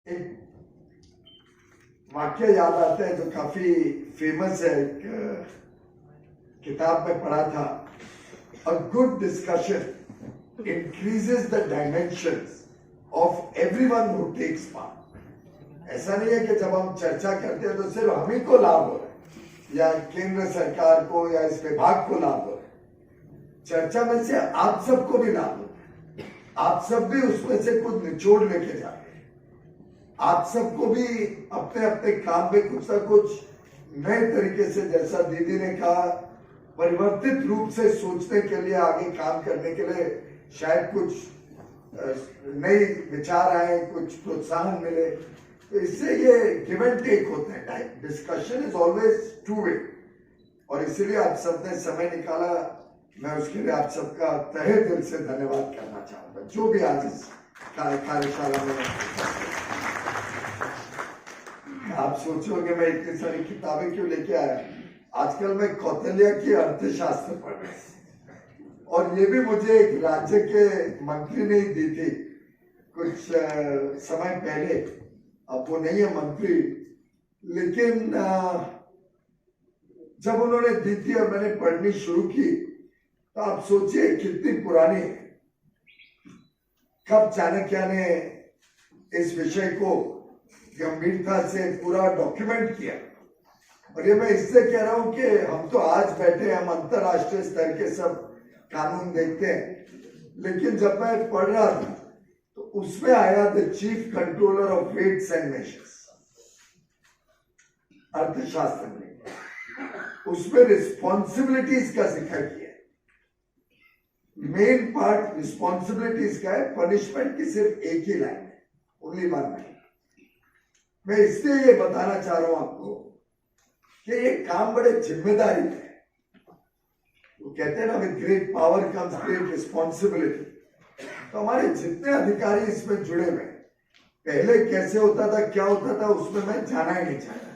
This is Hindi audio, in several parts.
एक वाक्य याद आता है जो काफी फेमस है, एक किताब में पढ़ा था। A good discussion increases the dimensions of everyone who takes part. ऐसा नहीं है कि जब हम चर्चा करते हैं तो सिर्फ हम ही को लाभ हो रहा है या केंद्र सरकार को या इस विभाग को लाभ हो रहा है। चर्चा में से आप सबको भी लाभ होता है, आप सब भी उसमें से कुछ निचोड़ लेके जाते हैं। आप सबको भी अपने अपने काम में कुछ ना कुछ नए तरीके से, जैसा दीदी ने कहा, परिवर्तित रूप से सोचने के लिए, आगे काम करने के लिए शायद कुछ नई विचार आए, कुछ प्रोत्साहन मिले। तो इससे ये गिव एंड टेक होते हैं। Discussion is always two way, और इसीलिए आप सबने समय निकाला। मैं उसके लिए आप सबका तहे दिल से धन्यवाद करना चाहूंगा, जो भी आज इस कार्यशाला में। आप सोचोगे मैं इतनी सारी किताबें क्यों लेके आया। आजकल मैं कौटिल्य की अर्थशास्त्र पढ़ रहा हूं, और ये भी मुझे एक राज्य के मंत्री ने दी थी कुछ समय पहले। अब वो नहीं है मंत्री, लेकिन जब उन्होंने दी थी और मैंने पढ़नी शुरू की, तो आप सोचिए कितनी पुरानी है। कब चाणक्य ने इस विषय को गंभीरता से पूरा डॉक्यूमेंट किया। और ये मैं इससे कह रहा हूं कि हम तो आज बैठे, हम अंतरराष्ट्रीय स्तर के सब कानून देखते हैं, लेकिन जब मैं पढ़ रहा था तो उसमें आया the chief controller of weights and measures, अर्थशास्त्र में। उसमें रिस्पॉन्सिबिलिटीज का जिक्र किया। मेन पार्ट रिस्पॉन्सिबिलिटीज का है, पनिशमेंट की सिर्फ एक ही लाइन है, ओनली वन लाइन। मैं इसलिए ये बताना चाह रहा हूं आपको कि ये काम बड़े जिम्मेदारी है। वो कहते हैं ना, with great power comes great responsibility. तो हमारे जितने अधिकारी इसमें जुड़े हुए, पहले कैसे होता था, क्या होता था, उसमें मैं जाना ही नहीं चाहता।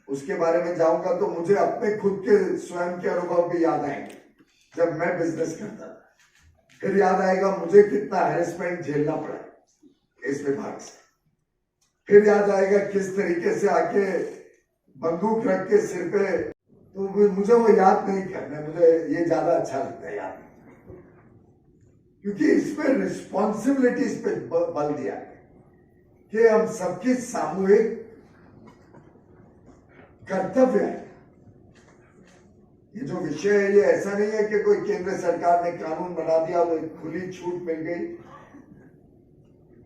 उसके बारे में जाऊंगा तो मुझे अपने खुद के स्वयं के अनुभव भी याद आएंगे जब मैं बिजनेस करता था। फिर याद आएगा मुझे कितना हैरेसमेंट झेलना पड़ा इस विभाग से। फिर याद आएगा किस तरीके से आके बंदूक रख के सिर पे, तो मुझे वो याद नहीं करना, मुझे ये ज्यादा अच्छा लगता है याद, क्योंकि इसमें रिस्पॉन्सिबिलिटीज पे बल दिया है कि हम सबकी सामूहिक कर्तव्य है। ये जो विषय है, ये ऐसा नहीं है कि कोई केंद्र सरकार ने कानून बना दिया तो खुली छूट मिल गई।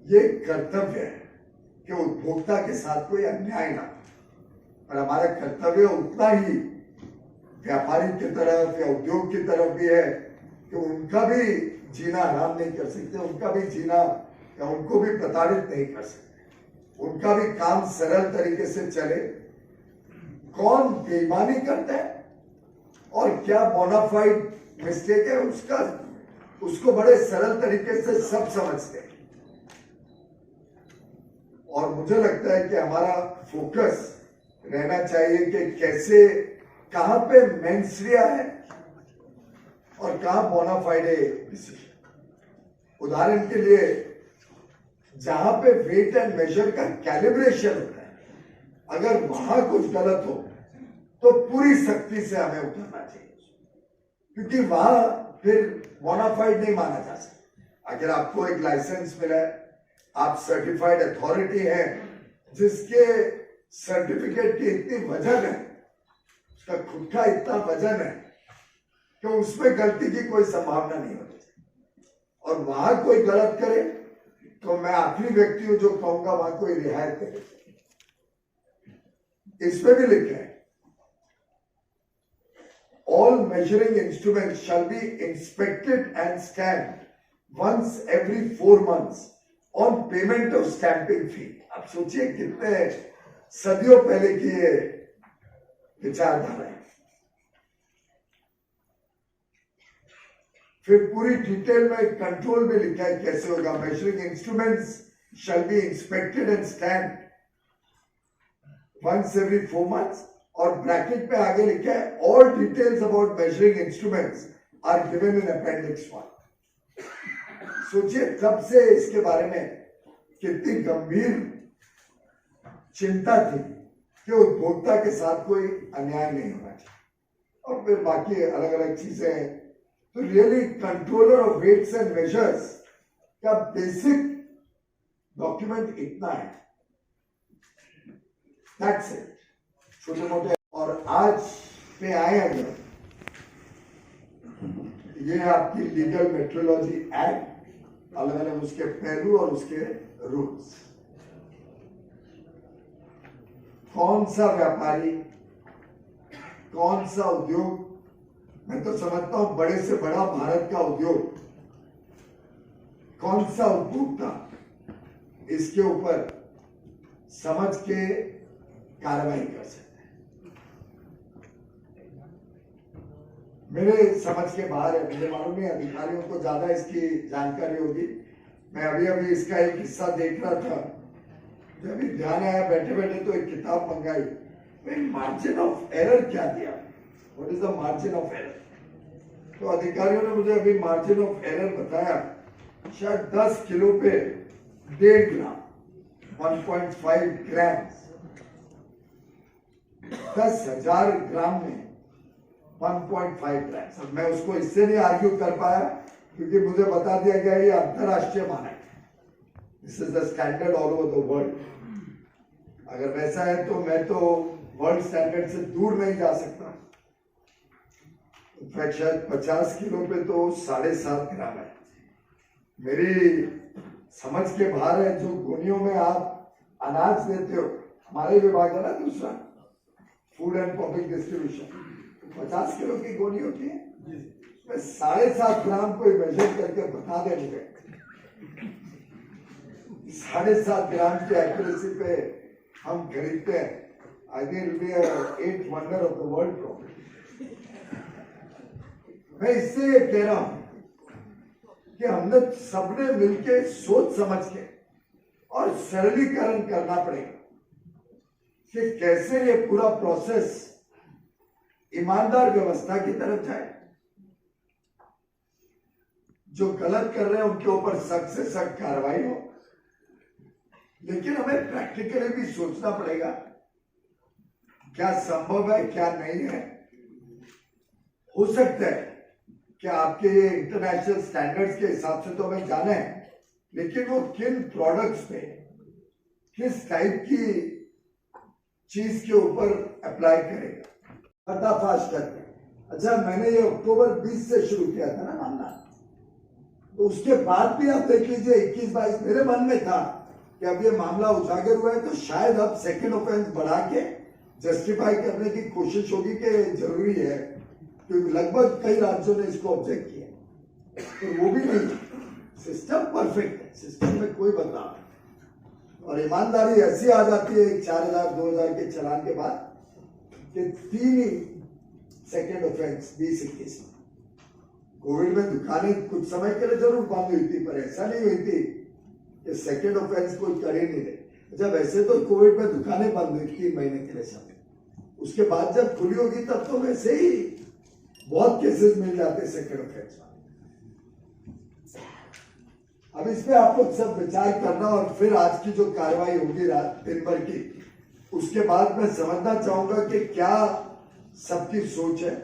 ये कर्तव्य है कि उपभोक्ता के साथ कोई अन्याय ना हो। और हमारा कर्तव्य उतना ही व्यापारी की तरफ या उद्योग की तरफ भी है कि उनका भी जीना हराम नहीं कर सकते, उनका भी जीना या उनको भी प्रताड़ित नहीं कर सकते, उनका भी काम सरल तरीके से चले। कौन बेईमानी करता है और क्या बोनाफाइड मिस्टेक है, उसको बड़े सरल तरीके से सब समझते हैं। और मुझे लगता है कि हमारा फोकस रहना चाहिए कि कैसे, कहां पे मेंसरिया है और कहां बोनाफाइड डिसीजन। उदाहरण के लिए, जहां पे वेट एंड मेजर का कैलिब्रेशन होता है, अगर वहां कुछ गलत हो तो पूरी सख्ती से हमें उठना चाहिए, क्योंकि वहां फिर बोनाफाइड नहीं माना जा सकता। अगर आपको एक लाइसेंस मिला है, आप सर्टिफाइड अथॉरिटी हैं, जिसके सर्टिफिकेट की इतनी वजन है, उसका खुद का इतना वजन है कि उसमें गलती की कोई संभावना नहीं होती, और वहां कोई गलत करे तो मैं आखिरी व्यक्ति हूं जो कहूंगा वहां कोई रियायत करे। इसमें भी लिखा है, all measuring instruments shall be inspected and stamped once every 4 months on payment of stamping fee। आप सोचिए कितने सदियों पहले की ये विचारधारा है। फिर पूरी डिटेल में कंट्रोल में लिखा है कैसे होगा। Measuring instruments shall be inspected and stamped once every 4 months, और ब्रैकेट में आगे लिखा है all details about measuring instruments are given in appendix 1। सोचिए तब से इसके बारे में कितनी गंभीर चिंता थी कि उपभोक्ता के साथ कोई अन्याय नहीं होना चाहिए, और फिर बाकी अलग अलग चीजें हैं। तो really controller of weights and measures का बेसिक डॉक्यूमेंट इतना है, दैट्स इट, छोटे मोटे। और आज पे आए अगर, ये आपकी लीगल मेट्रोलॉजी एक्ट, अलग अलग उसके पहलू और उसके रूल्स। कौन सा व्यापारी, कौन सा उद्योग, मैं तो समझता हूं बड़े से बड़ा भारत का उद्योग, कौन सा उपभोक्ता इसके ऊपर समझ के कार्रवाई कर सकता है। मेरे समझ के बाहर है, मुझे मालूम नहीं, अधिकारियों को ज्यादा इसकी जानकारी होगी। मैं अभी अभी इसका एक हिस्सा देख रहा था, जब भी ध्यान आया बैठे बैठे तो एक किताब मंगाई, भाई मार्जिन ऑफ एरर क्या दिया, what is the margin of error. तो अधिकारियों ने मुझे अभी मार्जिन ऑफ एरर बताया, शायद 10 किलो पे 1.5 ग्राम, 1.5 ग्राम, 10,000 ग्राम में 1.5 ग्राम। अब मैं उसको इससे नहीं आर्ग्यू कर पाया क्योंकि मुझे बता दिया गया ये अंतरराष्ट्रीय मानक है, this is the standard all over the world. अगर वैसा है तो मैं तो वर्ल्ड स्टैंडर्ड से दूर नहीं जा सकता। इनफैक्ट शायद 50 किलो पे तो 7.5 ग्राम है। मेरी समझ के बाहर है। जो गोनियों में आप अनाज देते हो, हमारे विभाग है ना दूसरा, food and public distribution, 50 kilo की गोनी होती है, मैं 7.5 ग्राम को मेजर करके बता दे मुझे, 7.5 ग्राम की एक्यूरेसी पे हम खरीदते हैं। I think be eight wonder of the world problem. मैं इससे ये कह रहा हूं कि हमने सबने मिलके सोच समझ के और सरलीकरण करना पड़ेगा कि कैसे ये पूरा प्रोसेस ईमानदार व्यवस्था की तरफ जाए। जो गलत कर रहे हैं उनके ऊपर सख्त से सख्त कार्रवाई हो, लेकिन हमें प्रैक्टिकली भी सोचना पड़ेगा क्या संभव है क्या नहीं है। हो सकता है कि आपके ये इंटरनेशनल स्टैंडर्ड्स के हिसाब से तो हमें जाना है, लेकिन वो किन प्रोडक्ट्स पे किस टाइप की चीज के ऊपर अप्लाई करेगा, पर्दाफाश करके। अच्छा, मैंने ये अक्टूबर 20 से शुरू किया था ना मामला, तो उसके बाद भी आप देख लीजिए 21-22 मेरे मन में था कि अब ये मामला उजागर हुआ है तो शायद अब सेकंड ऑफेंस बढ़ा के जस्टिफाई करने की कोशिश होगी कि जरूरी है, क्योंकि लगभग कई राज्यों ने इसको ऑब्जेक्ट किया। तो वो भी नहीं, सिस्टम परफेक्ट है, सिस्टम में कोई बदलाव नहीं। और ईमानदारी ऐसी आ जाती है 4,000-2,000 के चालान के बाद कि 3 ही सेकेंड ऑफेंस 20-21 में। कोविड में दुकानें कुछ समय के लिए जरूर बंद हुई थी, पर ऐसा नहीं हुई थी कि सेकेंड ऑफेंस कोई कर ही नहीं दे। जब ऐसे तो कोविड में दुकानें बंद हुई 3 महीने के लिए समय, उसके बाद जब खुली होगी तब तो वैसे ही बहुत केसेस मिल जाते सेकेंड ऑफेंस। अब इस पे आप लोग सब विचार करना, और फिर आज की जो कार्रवाई होगी रात दिन भर की, उसके बाद मैं समझना चाहूंगा कि क्या सबकी सोच है,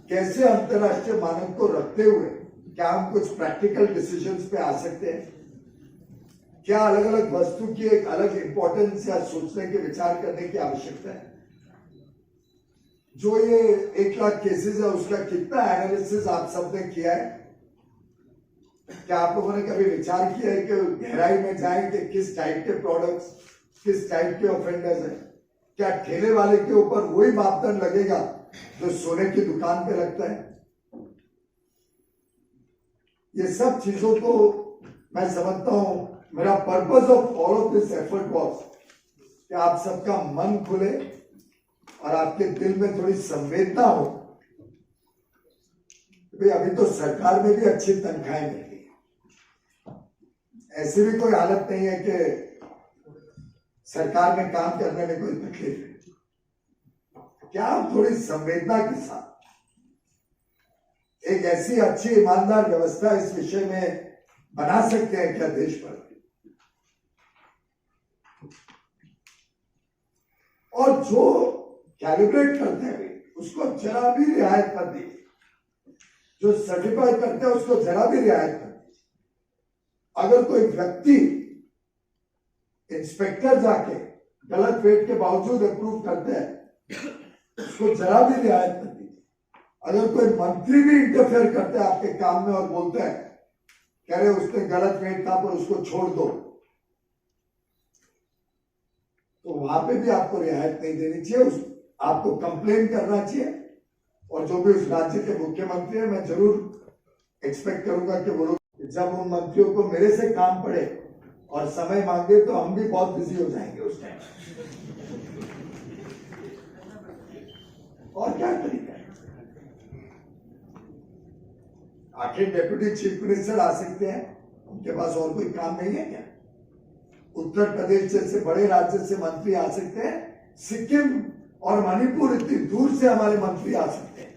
कैसे अंतरराष्ट्रीय मानक को रखते हुए क्या हम कुछ प्रैक्टिकल डिसीजंस पे आ सकते हैं, क्या अलग अलग वस्तु की एक अलग इंपॉर्टेंस या सोचने के विचार करने की आवश्यकता है। जो ये 1 लाख केसेस है उसका कितना एनालिसिस आप सबने किया है? क्या आप लोगों ने कभी विचार किया है कि गहराई में जाएं कि किस टाइप के प्रोडक्ट्स, किस टाइप के ऑफेंडर्स हैं? क्या ठेले वाले के ऊपर वही मापदंड लगेगा जो सोने की दुकान पे लगता है? ये सब चीजों को मैं समझता हूं, मेरा purpose of all of this effort was कि आप सबका मन खुले और आपके दिल में थोड़ी संवेदना हो। भाई अभी तो सरकार में भी अच्छी तनख्वाहें मिलती है, ऐसी भी कोई हालत नहीं है कि सरकार में काम करने में कोई तकलीफ है। क्या आप थोड़ी संवेदना के साथ एक ऐसी अच्छी ईमानदार व्यवस्था इस विषय में बना सकते हैं क्या देश पर? जो कैलिब्रेट करते हैं उसको जरा भी रियायत मत दीजिए, जो सर्टिफाई करते हैं उसको जरा भी रियायत मत दीजिए। अगर कोई व्यक्ति इंस्पेक्टर जाके गलत वेट के बावजूद अप्रूव करते हैं उसको जरा भी रियायत मत दीजिए। अगर कोई मंत्री भी इंटरफेयर करते हैं आपके काम में और बोलते हैं कह रहे उसने गलत वेट था पर उसको छोड़ दो, तो वहां पे भी आपको रियायत नहीं देनी चाहिए, आपको कंप्लेन करना चाहिए। और जो भी उस राज्य के मुख्यमंत्री है, मैं जरूर एक्सपेक्ट करूंगा कि वो लोग जब उन मंत्रियों को मेरे से काम पड़े और समय मांगे तो हम भी बहुत बिजी हो जाएंगे उस टाइम। और क्या तरीका है? आखिर डेप्यूटी चीफ मिनिस्टर आ सकते हैं, उनके पास और कोई काम नहीं है क्या? उत्तर प्रदेश जैसे बड़े राज्य से मंत्री आ सकते हैं, सिक्किम और मणिपुर इतनी दूर से हमारे मंत्री आ सकते हैं।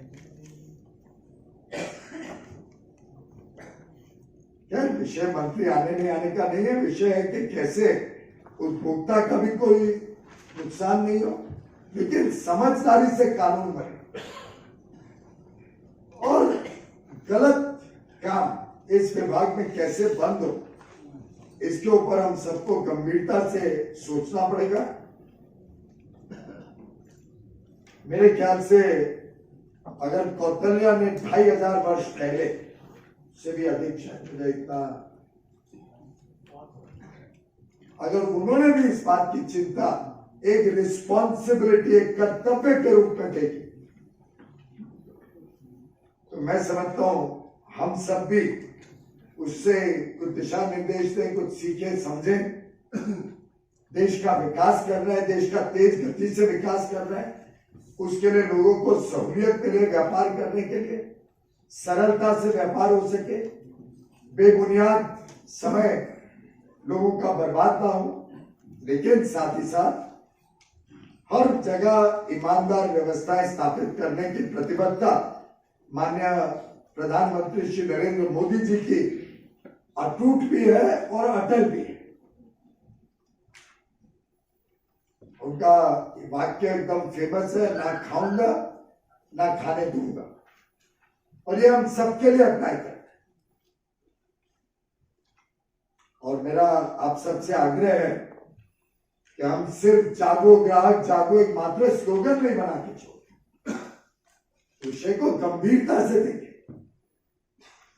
क्या विषय मंत्री आने नहीं आने का नहीं है, विषय है कि कैसे उपभोक्ता का भी कोई नुकसान नहीं हो, लेकिन समझदारी से कानून बने और गलत काम इस विभाग में कैसे बंद हो, इसके ऊपर हम सबको गंभीरता से सोचना पड़ेगा। मेरे ख्याल से अगर कौतल्या ने 2500 वर्ष पहले से भी अधिक शायद मुझे इतना, अगर उन्होंने भी इस बात की चिंता एक रिस्पॉन्सिबिलिटी, एक कर्तव्य के रूप में देखी, तो मैं समझता हूं हम सब भी उससे कुछ दिशा निर्देश दें, कुछ सीखे समझें। देश का विकास कर रहा है, देश का तेज गति से विकास कर रहा है, उसके लिए लोगों को सहूलियत मिले, व्यापार करने के लिए सरलता से व्यापार हो सके, बेबुनियाद समय लोगों का बर्बाद ना हो, लेकिन साथ ही साथ हर जगह ईमानदार व्यवस्थाएं स्थापित करने की प्रतिबद्धता माननीय प्रधानमंत्री श्री नरेंद्र मोदी जी की अटूट भी है और अटल भी है। उनका वाक्य एकदम फेमस है, ना खाऊंगा ना खाने दूंगा, और ये हम सबके लिए अप्लाई करते हैं। और मेरा आप सबसे आग्रह है कि हम सिर्फ जागो ग्राहक जागो एक मात्र स्लोगन नहीं बना के छोड़े, विषय को गंभीरता से देखें,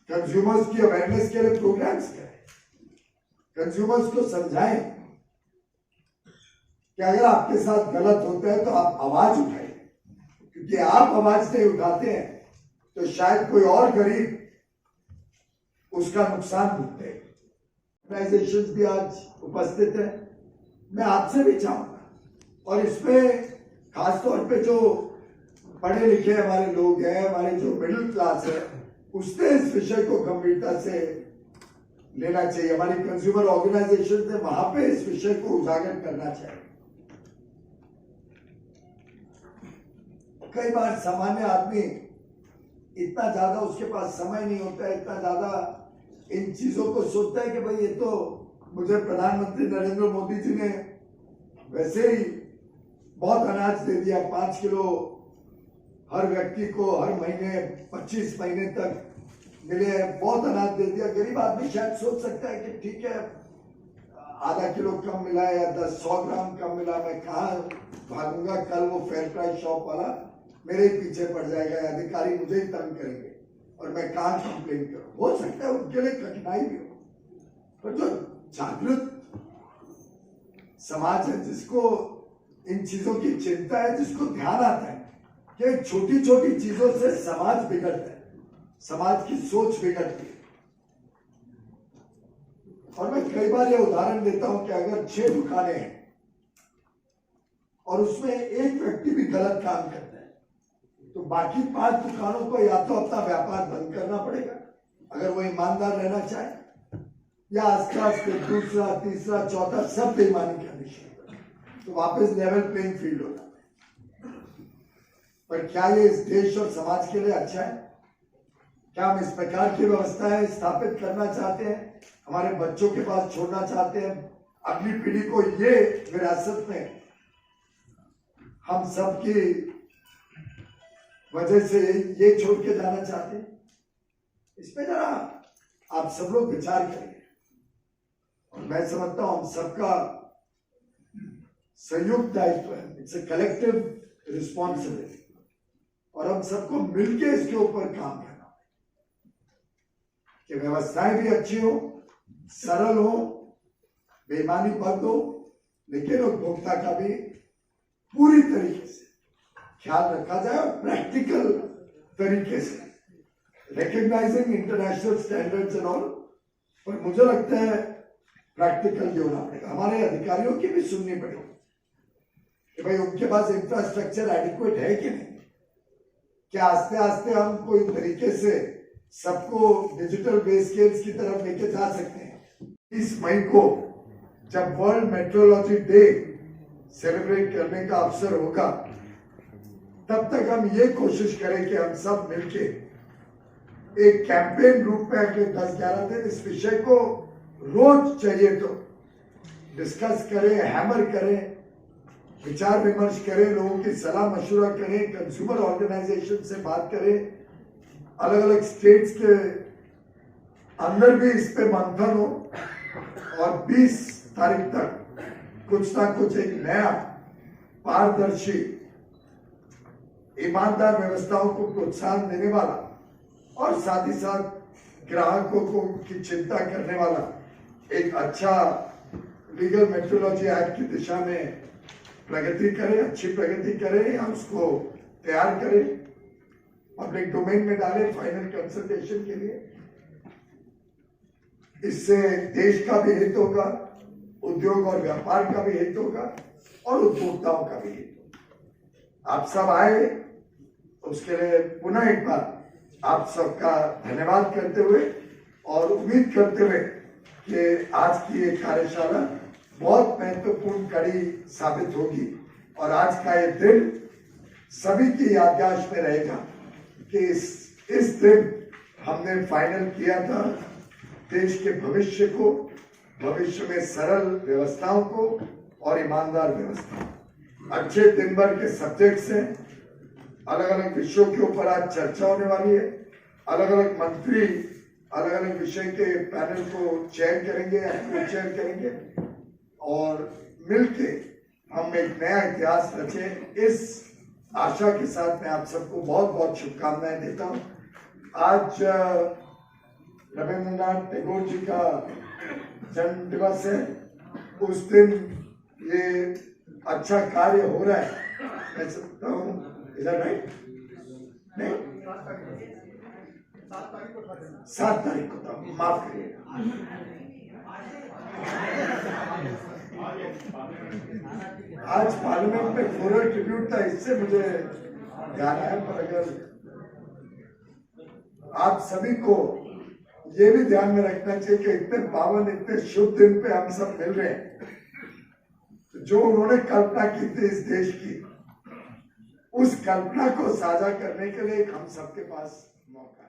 कंज्यूमर्स की अवेयरनेस के लिए प्रोग्राम्स करें, कंज्यूमर्स को समझाएं कि अगर आपके साथ गलत होता है तो आप आवाज उठाएं, क्योंकि आप आवाज नहीं उठाते हैं तो शायद कोई और गरीब उसका नुकसान भुगते। ऑर्गेनाइजेशन भी आज उपस्थित है, मैं आपसे भी चाहूंगा, और इसमें खासतौर पे जो पढ़े लिखे हमारे लोग हैं, हमारे जो मिडिल क्लास है, उसने इस विषय को गंभीरता से लेना चाहिए। हमारी कंज्यूमर ऑर्गेनाइजेशन है, वहां पे इस विषय को उजागर करना चाहिए। कई बार सामान्य आदमी इतना ज्यादा उसके पास समय नहीं होता है, इतना ज्यादा इन चीजों को सोचता है कि भाई ये तो मुझे प्रधानमंत्री नरेंद्र मोदी जी ने वैसे ही बहुत अनाज दे दिया, 5 किलो हर व्यक्ति को हर महीने 25 महीने तक मिले, बहुत अनाज दे दिया। गरीब आदमी शायद सोच सकता है कि ठीक है, आधा किलो कम मिला या 100 ग्राम कम मिला, मैं कहाँ भागूंगा, कल वो फेयर प्राइस शॉप वाला मेरे ही पीछे पड़ जाएगा, अधिकारी मुझे ही तंग करेंगे और मैं कहाँ कंप्लेन करूं। हो सकता है उनके लिए कठिनाई भी हो, पर जो जागृत समाज है, जिसको इन चीजों की चिंता है, जिसको ध्यान आता है कि छोटी छोटी चीजों से समाज बिगड़ता है, समाज की सोच बिगड़ती है। और मैं कई बार यह उदाहरण देता हूं कि अगर 6 दुकानें हैं और उसमें एक व्यक्ति भी गलत काम करता है, तो बाकी 5 दुकानों को या तो अपना व्यापार बंद करना पड़ेगा अगर वो ईमानदार रहना चाहे, या आस्ते आस्ते दूसरा, तीसरा, चौथा सब बेईमानी करनी शुरू करें, तो वापस लेवल प्लेइंग फील्ड हो जाता है। पर क्या ये इस देश और समाज के लिए अच्छा है? क्या हम इस प्रकार की व्यवस्थाएं स्थापित करना चाहते हैं, हमारे बच्चों के पास छोड़ना चाहते हैं, अगली पीढ़ी को ये विरासत में हम सबकी वजह से ये छोड़ के जाना चाहते हैं? इस पे जरा आप सब लोग विचार करिए। और मैं समझता हूं हम सबका संयुक्त दायित्व है, इट्स ए कलेक्टिव रिस्पॉन्सिबिलिटी, और हम सबको मिलके इसके ऊपर काम करना कि व्यवस्थाएं भी अच्छी हो, सरल हो, बेईमानी बंद हो, लेकिन उपभोक्ता का भी पूरी तरीके से ख्याल रखा जाए और प्रैक्टिकल तरीके से, recognising international standards and all. पर मुझे लगता है प्रैक्टिकल भी होना पड़ेगा, हमारे अधिकारियों की भी सुननी पड़ेगी कि भाई उनके पास इंफ्रास्ट्रक्चर एडिक्वेट है कि नहीं, क्या आस्ते आस्ते हम कोई तरीके से सबको डिजिटल बेस स्केल्स की तरफ लेके जा सकते हैं। 20 मई को जब वर्ल्ड मेट्रोलॉजी डे सेलिब्रेट करने का अवसर होगा, तब तक हम ये कोशिश करें कि हम सब मिलके एक कैंपेन रूप में अगले 10-11 दिन इस विषय को रोज चाहिए तो डिस्कस करें, हैमर करें, विचार विमर्श करें, लोगों की सलाह मशवरा करें, कंज्यूमर ऑर्गेनाइजेशन से बात करें, अलग अलग स्टेट्स के अंदर भी इस पे मंथन हो, और 20 तारीख तक कुछ ना कुछ एक नया पारदर्शी ईमानदार व्यवस्थाओं को प्रोत्साहन देने वाला और साथ ही साथ ग्राहकों को की चिंता करने वाला एक अच्छा लीगल मेट्रोलॉजी एक्ट की दिशा में प्रगति करें, अच्छी प्रगति करें, या उसको तैयार करें, पब्लिक डोमेन में डालें फाइनल कंसल्टेशन के लिए। इससे देश का भी हित होगा, उद्योग और व्यापार का भी हित होगा, और उपभोक्ताओं का भी हित होगा। आप सब आए, उसके लिए पुनः एक बार आप सबका धन्यवाद करते हुए और उम्मीद करते हुए कि आज की ये कार्यशाला बहुत महत्वपूर्ण कड़ी साबित होगी, और आज का ये दिन सभी की याददाश्त में रहेगा कि इस दिन हमने फाइनल किया था देश के भविष्य को, भविष्य में सरल व्यवस्थाओं को और ईमानदार व्यवस्था। अच्छे दिन भर के सब्जेक्ट्स हैं, अलग अलग विषयों के ऊपर आज चर्चा होने वाली है, अलग अलग मंत्री अलग अलग विषय के पैनल को चेयर करेंगे या को-चेयर करेंगे, और मिलके हम एक नया इतिहास रचें। इस आशा के साथ मैं आप सबको बहुत बहुत शुभकामनाएं देता हूं। आज रविंद्रनाथ टैगोर जी का जन्म दिवस है, उस दिन ये अच्छा कार्य हो रहा है, मैं समझता हूँ। इधर राइट नहीं, 7 तारीख को था, माफ करिएगा। आज पार्लियामेंट में फ्लोरल ट्रिब्यूट था, इससे मुझे ध्यान आया। पर अगर आप सभी को ये भी ध्यान में रखना चाहिए कि इतने पावन, इतने शुभ दिन पे हम सब मिल रहे हैं, जो उन्होंने कल्पना की थी इस देश की, उस कल्पना को साझा करने के लिए हम सबके पास मौका है।